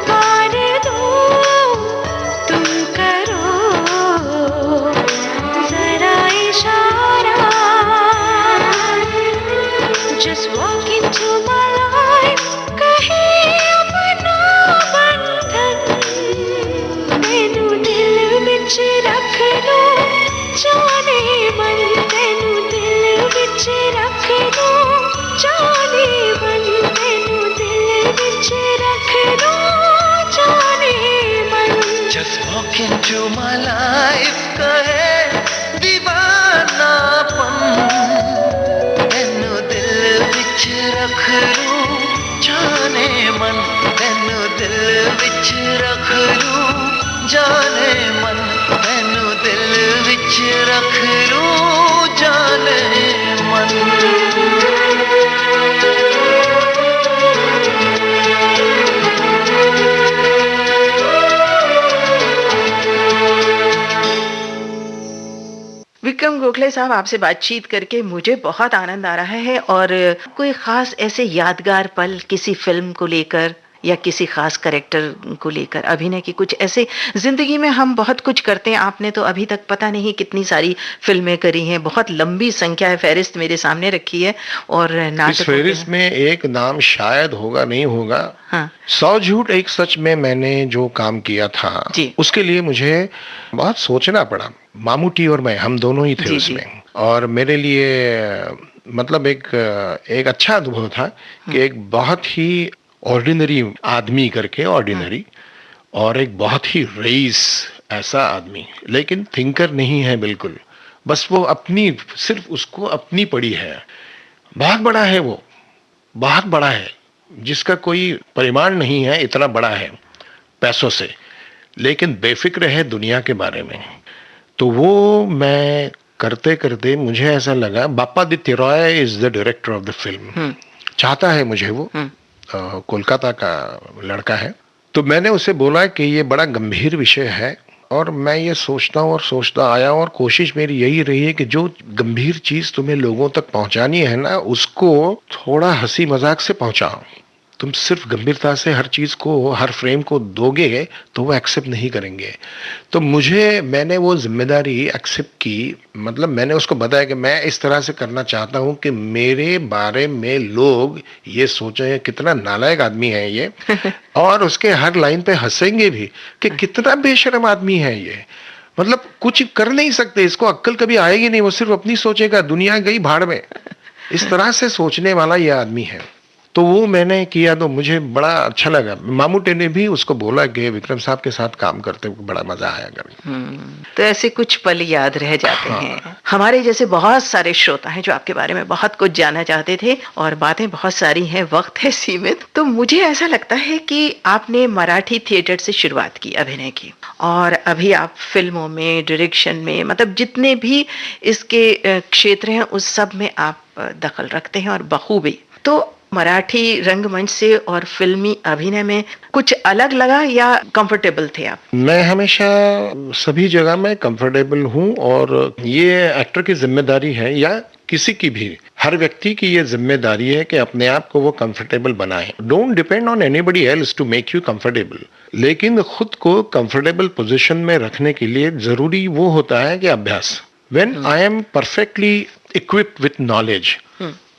Speaker 3: वार दूं. तुम करो जरा इशारा. Just walk into my life, कहे अपना बंधन. तैनू दिल विच रख लो जाने मन, तैनू दिल विच रख लो जाने मन, तैनू दिल विच रख लो जाने मन.
Speaker 7: Just walk into my life, कहे दीवानापन. तैनू दिल विच रख लूं जाने मन, तैनू दिल विच रख लूं जाने मन, तैनू दिल विच रख लूं जाने मन.
Speaker 4: विक्रम गोखले साहब, आपसे बातचीत करके मुझे बहुत आनंद आ रहा है. और कोई खास ऐसे यादगार पल किसी फिल्म को लेकर या किसी खास कैरेक्टर को लेकर, अभिनय की कुछ ऐसे. जिंदगी में हम बहुत कुछ करते हैं, आपने तो अभी तक पता नहीं कितनी सारी फिल्में करी हैं, बहुत लंबी संख्या है, फहरिस्त मेरे सामने रखी है. और
Speaker 5: इस
Speaker 4: नाटकों
Speaker 5: फहरिस्त में एक नाम शायद होगा, नहीं होगा.
Speaker 4: हाँ
Speaker 5: 100 झूठ एक सच में मैंने जो काम किया था
Speaker 4: जी.
Speaker 5: उसके लिए मुझे बहुत सोचना पड़ा. मामूटी और मैं, हम दोनों ही थे
Speaker 4: जी, जी.
Speaker 5: उसमें. और मेरे लिए मतलब एक अच्छा अनुभव था कि एक बहुत ही ऑर्डिनरी आदमी करके ऑर्डिनरी, और एक बहुत ही रईस ऐसा आदमी, लेकिन थिंकर नहीं है बिल्कुल. बस वो अपनी, सिर्फ उसको अपनी पड़ी है. बहुत बड़ा है वो, बहुत बड़ा है, जिसका कोई परिमाण नहीं है. इतना बड़ा है पैसों से, लेकिन बेफिक्र है दुनिया के बारे में. तो वो मैं करते करते मुझे ऐसा लगा, Bappaditya Roy is the director of the film. चाहता है मुझे वो, कोलकाता का लड़का है. तो मैंने उसे बोला कि ये बड़ा गंभीर विषय है, और मैं ये सोचता हूँ और सोचता आया, और कोशिश मेरी यही रही है कि जो गंभीर चीज तुम्हें लोगों तक पहुंचानी है ना, उसको थोड़ा हंसी मजाक से पहुंचाओ. तुम सिर्फ गंभीरता से हर चीज को, हर फ्रेम को दोगे तो वो एक्सेप्ट नहीं करेंगे. तो मैंने वो जिम्मेदारी एक्सेप्ट की. मतलब मैंने उसको बताया कि मैं इस तरह से करना चाहता हूं कि मेरे बारे में लोग ये सोचें कितना नालायक आदमी है ये, और उसके हर लाइन पे हंसेंगे भी कि कितना बेशर्म आदमी है ये. मतलब कुछ कर नहीं सकते, इसको अक्ल कभी आएगी नहीं, वो सिर्फ अपनी सोचेगा, दुनिया गई भाड़ में. इस तरह से सोचने वाला ये आदमी है. तो वो मैंने किया तो मुझे बड़ा अच्छा लगा। मामूटे ने भी उसको बोला कि विक्रम साहब के साथ काम करते हुए बड़ा मजा आया करके।
Speaker 4: तो ऐसे कुछ पल याद रह जाते
Speaker 5: हाँ।
Speaker 4: हैं। हमारे जैसे बहुत सारे श्रोता हैं जो आपके बारे में बहुत कुछ जानना चाहते थे और बातें बहुत सारी हैं, वक्त है सीमित। तो मुझे ऐसा लगता है कि आपने मराठी थिएटर से शुरुआत की अभिनय की और अभी आप फिल्मों में, डायरेक्शन में, मतलब जितने भी इसके क्षेत्र हैं उस सब में आप दखल रखते हैं और बखूबी। तो मराठी रंगमंच से और फिल्मी अभिनय में कुछ अलग लगा या कंफर्टेबल थे आप?
Speaker 5: मैं हमेशा सभी जगह में कंफर्टेबल हूँ और ये एक्टर की जिम्मेदारी है या किसी की भी, हर व्यक्ति की ये जिम्मेदारी है कि अपने आप को वो कंफर्टेबल बनाए। Don't depend on anybody else to make you comfortable, लेकिन खुद को कंफर्टेबल पोजीशन में रखने के लिए जरूरी वो होता है कि अभ्यास। When I am perfectly equipped with knowledge,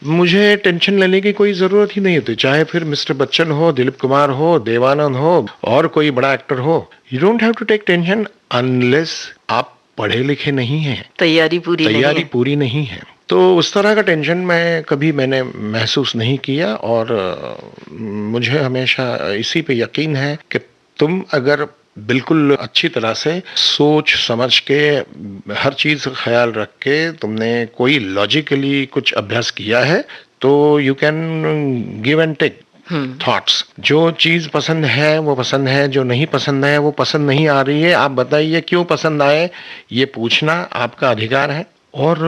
Speaker 5: मुझे टेंशन लेने की कोई जरूरत ही नहीं होती, चाहे फिर मिस्टर बच्चन हो, दिलीप कुमार हो, देवानंद हो और कोई बड़ा एक्टर हो। You don't have to take tension unless आप पढ़े लिखे नहीं हैं,
Speaker 4: तैयारी पूरी
Speaker 5: नहीं है। तो उस तरह का टेंशन मैंने महसूस नहीं किया और मुझे हमेशा इसी पे यकीन है कि तुम अगर बिल्कुल अच्छी तरह से सोच समझ के हर चीज ख्याल रख के तुमने कोई लॉजिकली कुछ अभ्यास किया है तो you can give and take thoughts. जो चीज पसंद है वो पसंद है, जो नहीं पसंद है वो पसंद नहीं आ रही है, आप बताइए क्यों पसंद आए, ये पूछना आपका अधिकार है और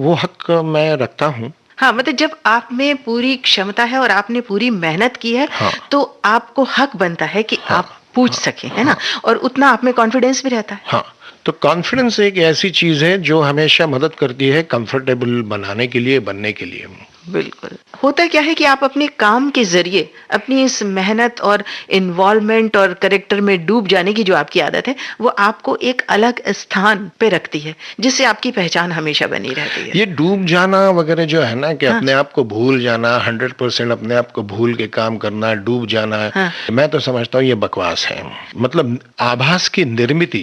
Speaker 5: वो हक मैं रखता हूँ।
Speaker 4: हाँ, मतलब जब आप में पूरी क्षमता है और आपने पूरी मेहनत की है,
Speaker 5: हाँ।
Speaker 4: तो आपको हक बनता है कि
Speaker 5: हाँ।
Speaker 4: आप पूछ सके, है ना? और उतना आप में कॉन्फिडेंस भी रहता है।
Speaker 5: हाँ, तो कॉन्फिडेंस एक ऐसी चीज है जो हमेशा मदद करती है कंफर्टेबल बनाने के लिए, बनने के लिए।
Speaker 4: बिल्कुल। होता क्या है कि आप अपने काम के जरिए अपनी इस मेहनत और इन्वॉल्वमेंट और कैरेक्टर में डूब जाने की जो आपकी आदत है वो आपको एक अलग स्थान पे रखती है, जिससे आपकी पहचान हमेशा बनी रहती है।
Speaker 5: ये डूब जाना वगैरह जो है ना कि
Speaker 4: हाँ।
Speaker 5: अपने आप को भूल जाना, 100% अपने आप को भूल के काम करना, डूब जाना,
Speaker 4: हाँ।
Speaker 5: मैं तो समझता हूँ ये बकवास है। मतलब आभास की निर्मित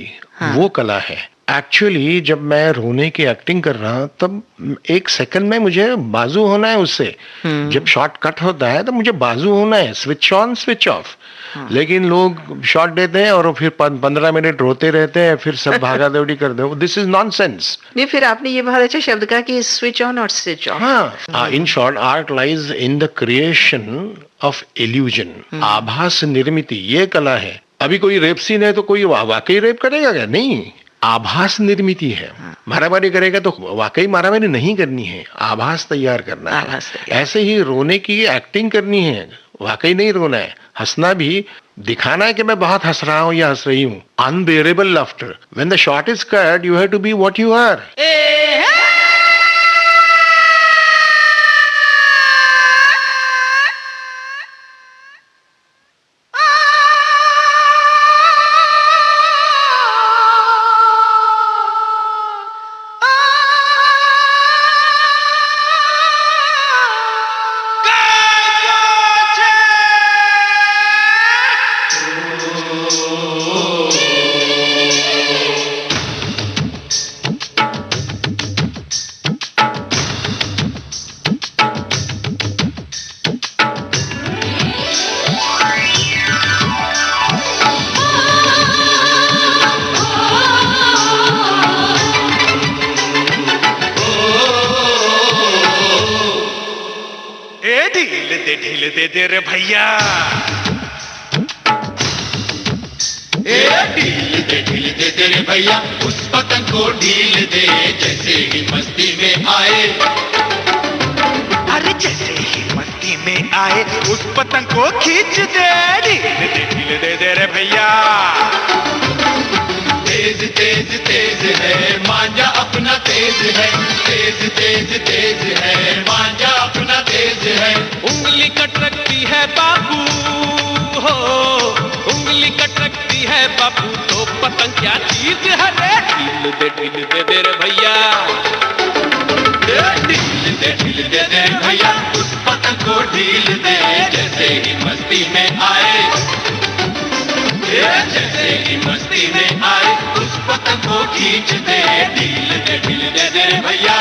Speaker 5: वो कला है। एक्चुअली जब मैं रोने की एक्टिंग कर रहा हूं तब एक सेकंड में मुझे बाजू होना है उससे। जब शॉट कट होता है तो मुझे बाजू होना है, स्विच ऑन स्विच ऑफ। लेकिन लोग शॉट देते हैं और फिर 15 मिनट रोते रहते हैं, फिर सब भागा दौड़ी कर दो। This is nonsense.
Speaker 4: नहीं, फिर आपने ये बहुत अच्छा शब्द कहा कि स्विच ऑन और स्विच ऑफ।
Speaker 5: हाँ, in short art lies in the creation of illusion. आभास निर्मित ये कला है। अभी कोई रेप सीन है तो कोई वाकई रेप करेगा क्या? नहीं, आभास निर्मित है। मारामारी करेगा तो वाकई मारामारी नहीं करनी है, आभास तैयार करना है। ऐसे ही रोने की एक्टिंग करनी है, वाकई नहीं रोना है। हंसना भी दिखाना है कि मैं बहुत हंस रहा हूं या हंस रही हूं। Unbearable laughter. When the shot is cut you have to be what you are.
Speaker 6: ढील दे रे भैया,
Speaker 2: ढील दे रे भैया, उस पतंग को ढील दे जैसे ही मस्ती में आए।
Speaker 6: अरे जैसे ही मस्ती में आए उस पतंग को खींच दे। ढील दे रे भैया।
Speaker 2: तेज तेज तेज है मांझा अपना तेज है, तेज तेज तेज है मांझा अपना तेज है।
Speaker 8: उंगली कटकती है बाबू हो, उंगली कटकती है बाबू, तो पतंग क्या चीज है रे। ढील दे रे भैया,
Speaker 2: ढील दे रे भैया, उस पतंग को ढील दे जैसे ही मस्ती में आए। जैसे ही मस्ती में आए उस पतंग को खींच दे। ढील दे रे भैया।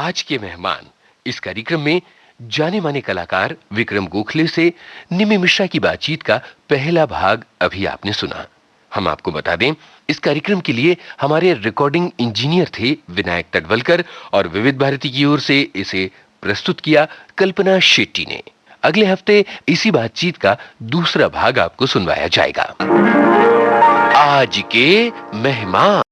Speaker 1: आज के मेहमान। इस कार्यक्रम में जाने माने कलाकार विक्रम गोखले से निमि मिश्रा की बातचीत का पहला भाग अभी आपने सुना। हम आपको बता दें, इस कार्यक्रम के लिए हमारे रिकॉर्डिंग इंजीनियर थे विनायक तटवलकर और विविध भारती की ओर से इसे प्रस्तुत किया कल्पना शेट्टी ने। अगले हफ्ते इसी बातचीत का दूसरा भाग आपको सुनवाया जाएगा। आज के मेहमान।